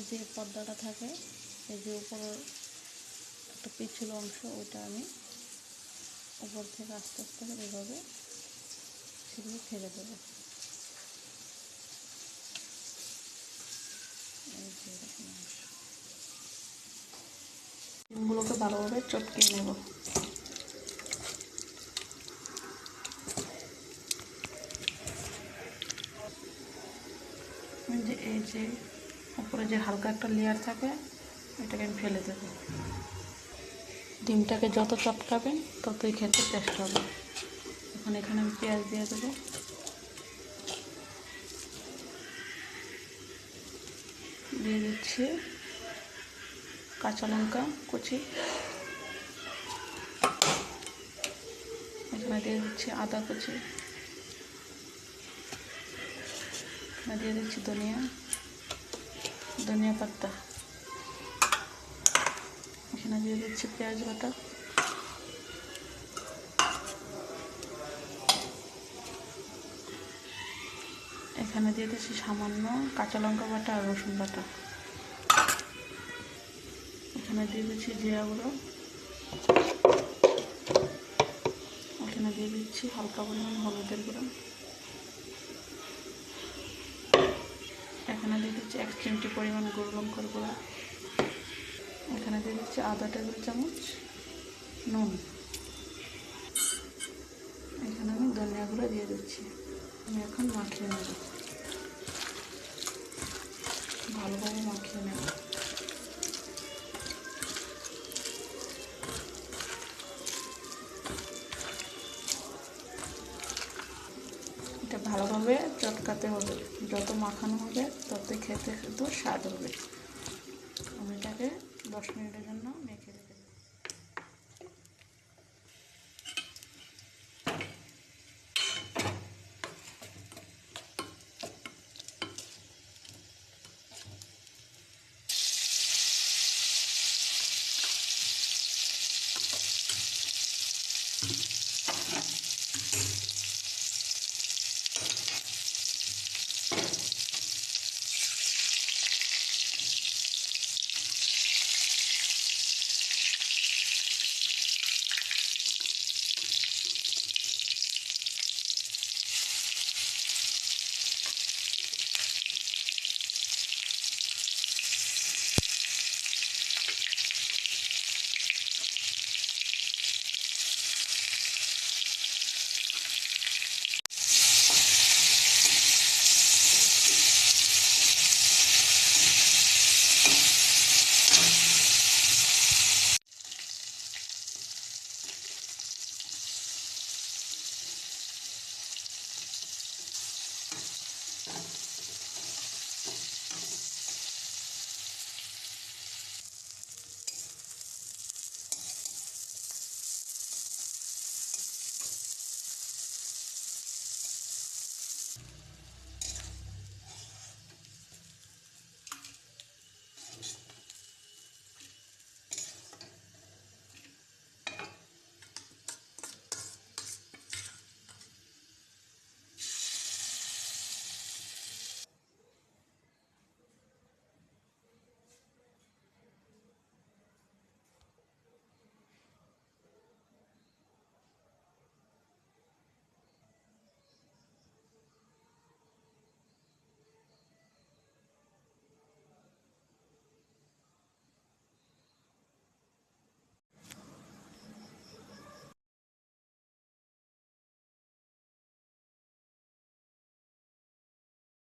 যে পর্দাটা থাকে, এই যে উপরের একটা পিছল অংশ, ওইটা আমি উপর থেকে আস্তে আস্তে এভাবে সেগুলো ফেলে দেবো। এই যে এরকম অংশ, ডিমগুলোকে ভালোভাবে চটকে নেব। এই যে উপরে যে হালকা একটা লেয়ার থাকে, এটাকে আমি ফেলে দেবো। ডিমটাকে যত চটকাবেন ততই খেতে টেস্ট হবে। এখন এখানে আমি পেঁয়াজ দিয়ে দেবো, দিয়ে দিচ্ছি কাঁচা লঙ্কা কুচি, এখানে দিয়ে দিচ্ছি আদা কুচি, এখানে দিয়ে দিচ্ছি ধনিয়া পাতা, এখানে দিয়ে দিচ্ছি পেঁয়াজ বাটা, এখানে দিয়ে দিচ্ছি সামান্য কাঁচা লঙ্কা বাটা আর রসুন বাটা, এখানে দিয়ে দিচ্ছি জিরা গুঁড়ো, এখানে দিয়ে দিচ্ছি হালকা পরিমাণ হলুদের গুঁড়ো, এখানে দিয়ে দিচ্ছি 1 চিমটি পরিমাণ গুঁড়ো লঙ্কার গুঁড়ো, এখানে দিয়ে দিচ্ছি আধা টেবিল চামচ নুন, এখানে আমি ধনিয়া গুঁড়ো দিয়ে দিচ্ছি। আমি এখন মাখিয়ে নেব, ভালোভাবে মাখিয়ে নেব। এটা ভালোভাবে চটকাতে হবে, যত মাখানো হবে ততই খেতে কিন্তু স্বাদ হবে। আমি এটাকে 10 মিনিটের